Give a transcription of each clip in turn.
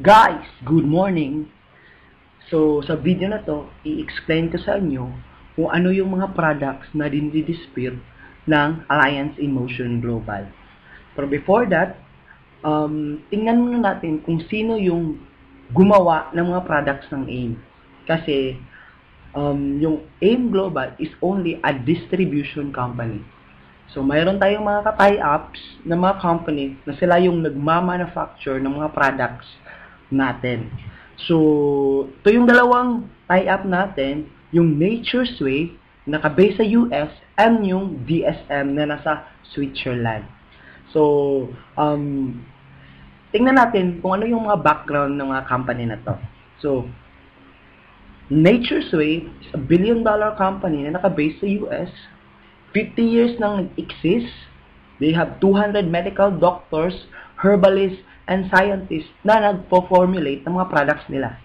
Guys, good morning! So, sa video na to, i-explain ko sa inyo kung ano yung mga products na dinidisplay ng Alliance in Motion Global. Pero before that, tingnan muna natin kung sino yung gumawa ng mga products ng AIM. Kasi, yung AIM Global is only a distribution company. So, mayroon tayong mga ka-tie-ups na mga company na sila yung nagmamanufacture ng mga products natin. So, ito yung dalawang tie-up natin, yung Nature's Way, naka-base sa US, and yung DSM na nasa Switzerland. So, tingnan natin kung ano yung mga background ng mga company na to. So, Nature's Way is a billion-dollar company na naka-base sa US. 50 years nang exist. They have 200 medical doctors, herbalists, and scientists na nagpo-formulate ng mga products nila.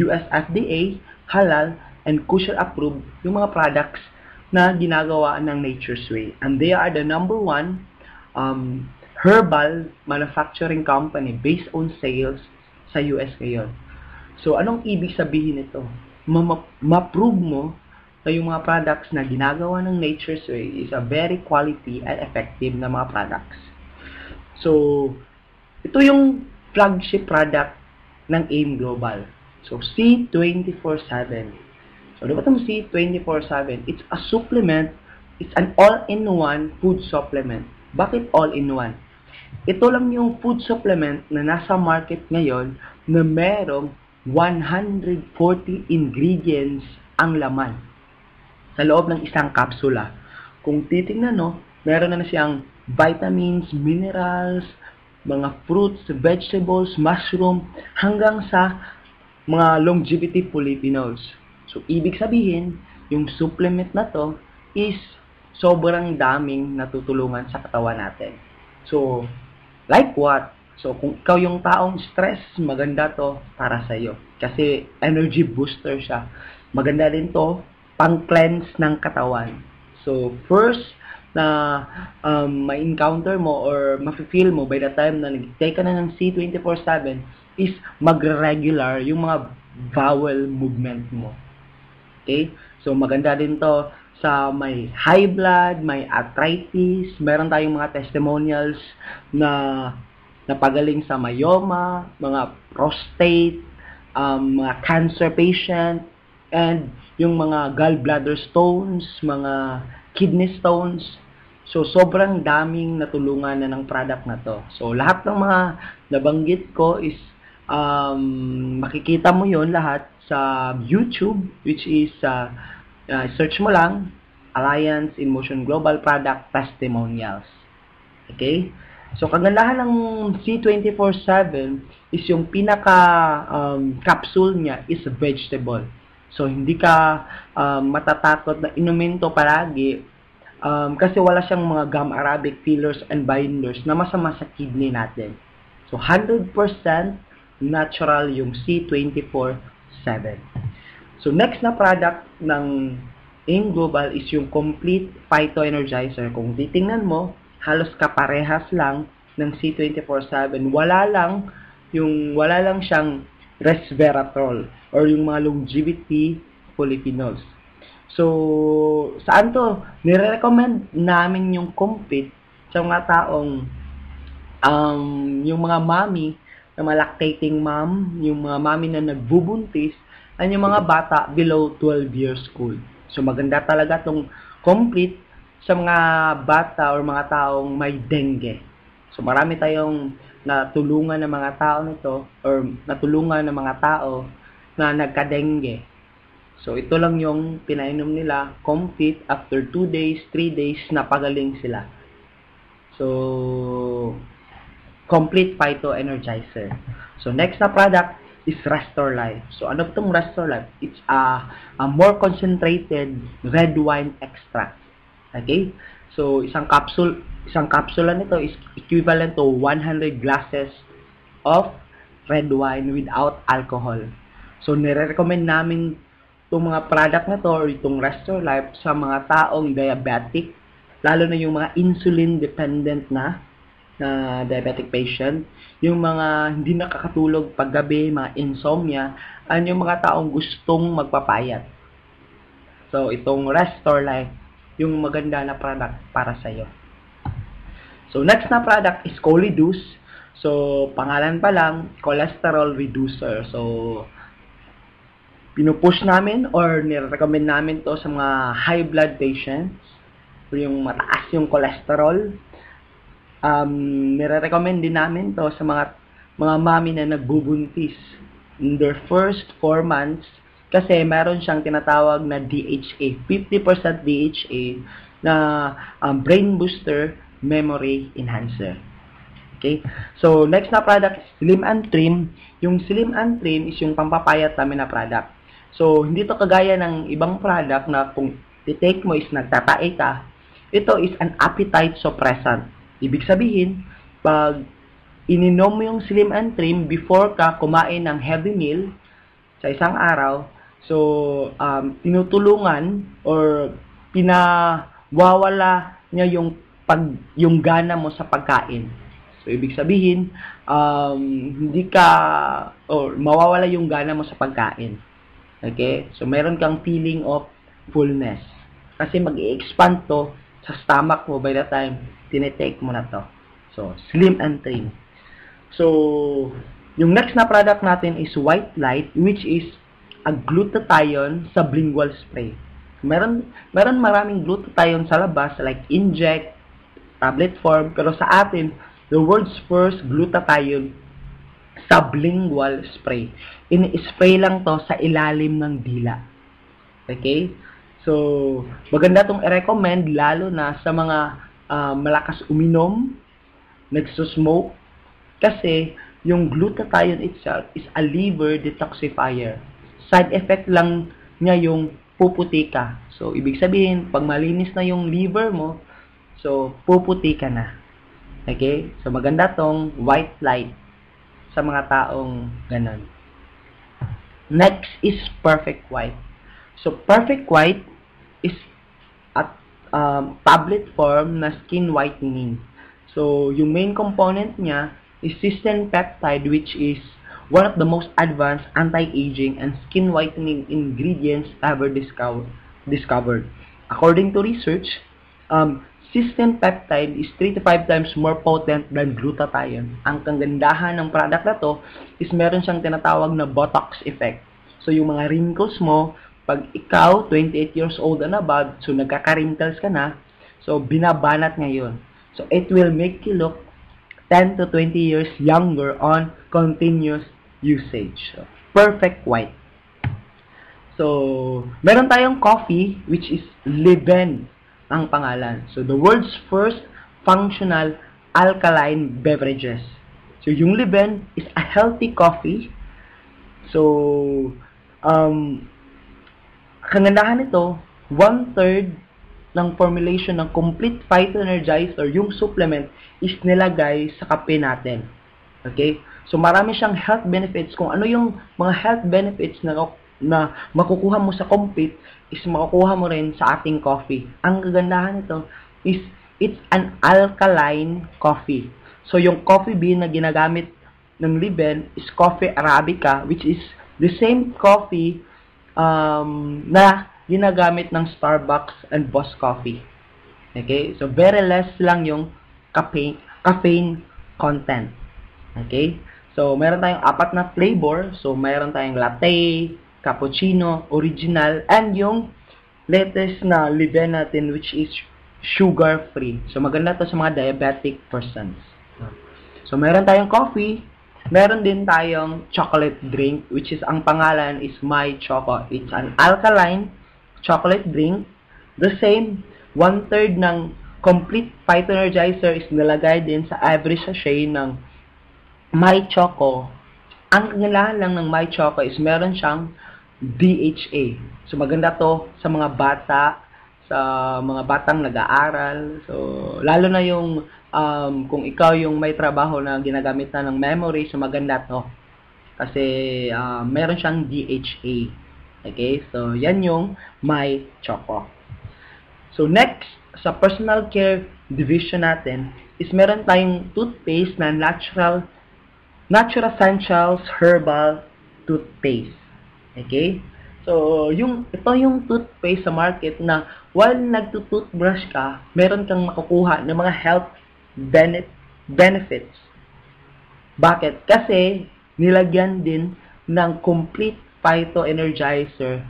US FDA, halal, and kosher approved yung mga products na ginagawa ng Nature's Way. And they are the number one herbal manufacturing company based on sales sa US ngayon. So, anong ibig sabihin nito? Ma-prove mo na yung mga products na ginagawa ng Nature's Way is a very quality and effective na mga products. So, ito yung flagship product ng AIM Global. So, C24/7. So, diba itong C24/7? It's a supplement. It's an all-in-one food supplement. Bakit all-in-one? Ito lang yung food supplement na nasa market ngayon na merong 140 ingredients ang laman sa loob ng isang kapsula. Kung titingnan, meron na siyang vitamins, minerals, mga fruits, vegetables, mushroom, hanggang sa mga longevity polyphenols. So, ibig sabihin, yung supplement na to is sobrang daming natutulungan sa katawan natin. So, like what? So, kung ikaw yung taong stress, maganda to para sa'yo. Kasi energy booster siya. Maganda din to pang-cleanse ng katawan. So, first na ma-encounter mo or ma-feel mo by the time na nag-take ka na ng C24/7 is magre-regular yung mga bowel movement mo. Okay? So, maganda din to sa may high blood, may arthritis, meron tayong mga testimonials na napagaling sa myoma, mga prostate, mga cancer patient, and yung mga gallbladder stones, mga kidney stones. So, sobrang daming natulungan na ng product na to. So, lahat ng mga nabanggit ko is makikita mo yon lahat sa YouTube, which is search mo lang Alliance in Motion Global Product Testimonials. Okay? So, kagandahan ng C24/7 is yung pinaka capsule niya is vegetable. So, hindi ka matatakot na inumin to palagi kasi wala siyang mga gum arabic fillers and binders na masama sa kidney natin. So, 100% natural yung C24/7. So, next na product ng AIM Global is yung Complete Phyto Energizer. Kung titingnan mo, halos kaparehas lang ng C24/7. Wala lang siyang resveratrol or yung mga longevity polyphenols. So, saan to? Nire-recommend namin yung Complete sa mga taong yung mga mommy, na mga lactating mom, yung mga mommy na nagbubuntis, at yung mga bata below 12 years old. So, maganda talaga tong Complete sa mga bata or mga taong may dengue. So, marami tayong natulungan ng mga tao nito or natulungan ng mga tao na nagka-dengue. So, ito lang yung pinainom nila, Complete, after 2 days, 3 days, napagaling sila. So, Complete Phyto Energizer. So, next na product is Restore Life. So, ano itong Restore Life? It's a more concentrated red wine extract. Okay? So, isang kapsula nito is equivalent to 100 glasses of red wine without alcohol. So, nire-recommend namin itong mga product na to or itong Restore Life sa mga taong diabetic, lalo na yung mga insulin dependent na na diabetic patient, yung mga hindi nakakatulog paggabi, mga insomnia, yung mga taong gustong magpapayat. So, itong Restore Life, yung maganda na product para sa'yo. So, next na product is Choleduz. So, pangalan pa lang, cholesterol reducer. So, pinupush namin or nire-recommend namin to sa mga high blood patients, yung mataas yung cholesterol. Nire-recommend din namin to sa mga mami na nagbubuntis in their first 4 months kasi meron siyang tinatawag na DHA, 50% DHA na brain booster, memory enhancer. Okay? So, next na product is Slim and Trim. Yung Slim and Trim is yung pampapayat namin na product. So, hindi to kagaya ng ibang product na kung i-take mo is nagtatae ka. Ito is an appetite suppressant. Ibig sabihin, pag ininom mo yung Slim and Trim before ka kumain ng heavy meal sa isang araw, so, tinutulungan or pinawawala niya yung gana mo sa pagkain. So, ibig sabihin, hindi ka, or mawawala yung gana mo sa pagkain. Okay? So, meron kang feeling of fullness. Kasi mag-i-expand to sa stomach mo by the time tinetake mo na to. So, Slim and Trim. So, yung next na product natin is White Light, which is a glutathione sublingual spray. Meron maraming glutathione sa labas, like inject, tablet form, pero sa atin, the world's first glutathione sublingual spray. Ini-spray lang to sa ilalim ng dila. Okay? So, maganda tong i-recommend lalo na sa mga malakas uminom, nagsusmoke, kasi yung glutathione itself is a liver detoxifier. Side effect lang niya yung puputi ka. So, ibig sabihin, pag malinis na yung liver mo, so, puputi ka na. Okay? So, maganda tong White Light sa mga taong ganon. Next is Perfect White. So, Perfect White is at tablet form na skin whitening. So, yung main component niya is cysteine peptide, which is one of the most advanced anti-aging and skin whitening ingredients ever discovered. According to research, cysteine peptide is 3 to 5 times more potent than glutathione. Ang kagandahan ng product na to is meron siyang tinatawag na Botox effect. So, yung mga wrinkles mo, pag ikaw, 28 years old and above, so nagkaka-wrinkles ka na, so binabanat ngayon. So, it will make you look 10 to 20 years younger on continuous usage. So, Perfect White. So, meron tayong coffee, which is Liben ang pangalan. So, the world's first functional alkaline beverages. So, yung Liben is a healthy coffee. So, kagandahan nito, 1/3 ng formulation ng complete phytoenergizer, yung supplement, is nilagay sa kape natin. Okay? So, marami siyang health benefits. Kung ano yung mga health benefits na makukuha mo sa complete, is makukuha mo rin sa ating coffee. Ang kagandahan nito is it's an alkaline coffee. So, yung coffee bean na ginagamit ng Liben is coffee Arabica, which is the same coffee na ginagamit ng Starbucks and Boss Coffee. Okay? So, very less lang yung caffeine content. Okay? So, meron tayong 4 na flavor. So, meron tayong latte, cappuccino, original, and yung latest na Liben natin, which is sugar-free. So, maganda to sa mga diabetic persons. So, meron tayong coffee, meron din tayong chocolate drink, which is, ang pangalan is My Choco. It's an alkaline chocolate drink. The same, 1/3 ng complete phytoenergizer is nilagay din sa every sachet ng My Choco. Ang kagandahan lang ng My Choco is meron siyang DHA. So, maganda to sa mga bata, sa mga batang nag-aaral. So, lalo na yung kung ikaw yung may trabaho na ginagamit na ng memory, so maganda to. Kasi meron siyang DHA. Okay? So, yan yung My Choco. So, next, sa personal care division natin is meron tayong toothpaste na natural essentials herbal toothpaste. Okay? So, ito yung toothpaste sa market na while nagtutoothbrush ka, meron kang makukuha ng mga health benefits. Bakit? Kasi nilagyan din ng complete phytoenergizer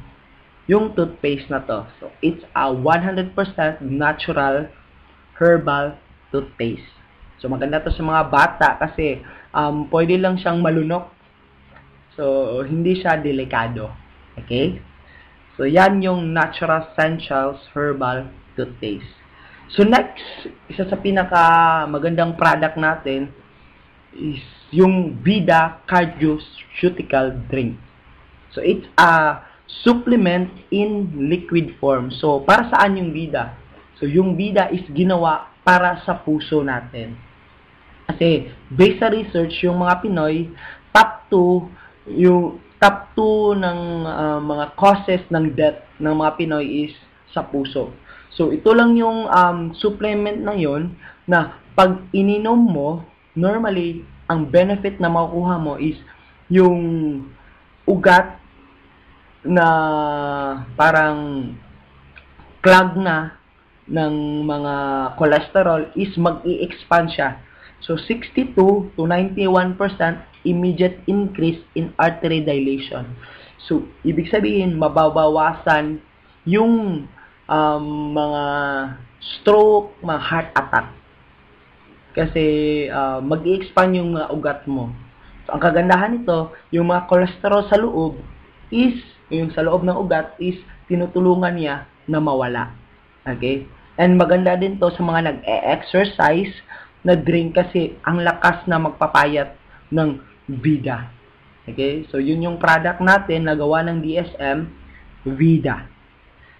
yung toothpaste na to. So, it's a 100% natural herbal toothpaste. So, maganda to sa mga bata kasi pwede lang siyang malunok. So, hindi siya delikado. Okay? So, yan yung Natural Essentials Herbal Toothpaste. So, next, isa sa pinaka magandang product natin is yung Vida Cardioceutical Drink. So, it's a supplement in liquid form. So, para saan yung Vida? So, yung Vida is ginawa para sa puso natin. Kasi, based sa research, yung mga Pinoy, top 2 ng mga causes ng death ng mga Pinoy is sa puso. So, ito lang yung supplement na yon na pag ininom mo, normally, ang benefit na makukuha mo is yung ugat na parang clog na ng mga cholesterol is mag-i-expand siya. So, 62 to 91% immediate increase in artery dilation. So, ibig sabihin, mababawasan yung mga stroke, mga heart attack. Kasi, mag-i-expand yung mga ugat mo. So, ang kagandahan nito, yung mga cholesterol sa loob is, yung sa loob ng ugat is, tinutulungan niya na mawala. Okay? And maganda din to sa mga nag-e-exercise na drink kasi ang lakas na magpapayat ng Vida. Okay? So, yun yung product natin na gawa ng DSM, Vida.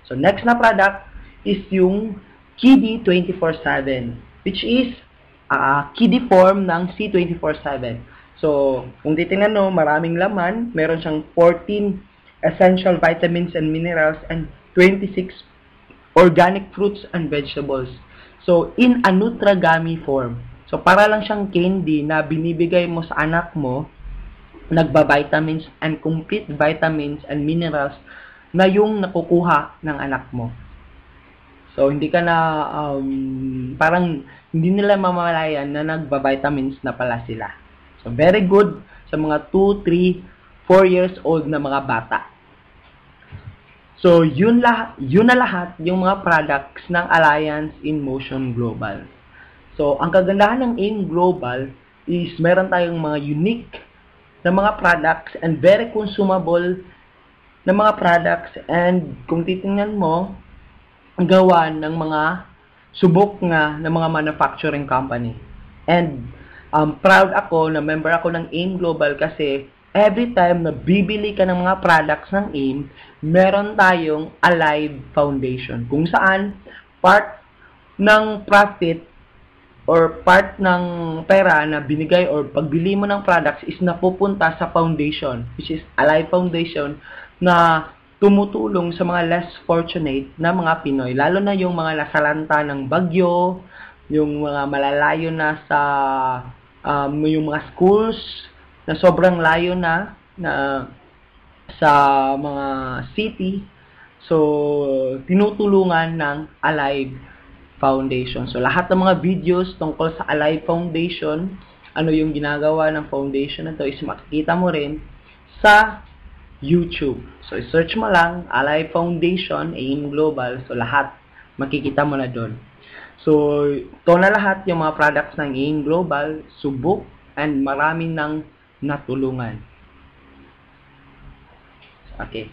So, next na product is yung Kiddy 24/7, which is Kiddy form ng C24/7. So, kung titingnan mo, maraming laman. Meron siyang 14 essential vitamins and minerals and 26 organic fruits and vegetables. So, in a Nutragami form. So, para lang siyang candy na binibigay mo sa anak mo, nagba-vitamins and complete vitamins and minerals na yung nakukuha ng anak mo. So, hindi ka na, parang hindi nila mamalayan na nagba-vitamins na pala sila. So, very good sa mga 2, 3, 4 years old na mga bata. So, yun na lahat yung mga products ng Alliance in Motion Global. So, ang kagandahan ng AIM Global is meron tayong mga unique na mga products and very consumable na mga products, and kung titingnan mo, ang gawa ng mga subok nga ng mga manufacturing company. And proud ako na member ako ng AIM Global kasi every time na bibili ka ng mga products ng AIM, meron tayong Alive Foundation. Kung saan, part ng profit or part ng pera na binigay or pagbili mo ng products is napupunta sa foundation, which is Alive Foundation, na tumutulong sa mga less fortunate na mga Pinoy. Lalo na yung mga nasalanta ng bagyo, yung mga malalayo na sa yung mga schools na sobrang layo na sa mga city. So, tinutulungan ng Alive Foundation. So, lahat ng mga videos tungkol sa Alive Foundation, ano yung ginagawa ng foundation na to, is makikita mo rin sa YouTube. So, search mo lang, Alive Foundation, AIM Global. So, lahat makikita mo na doon. So, ito na lahat yung mga products ng AIM Global, subok, and marami nang natulungan. Okay.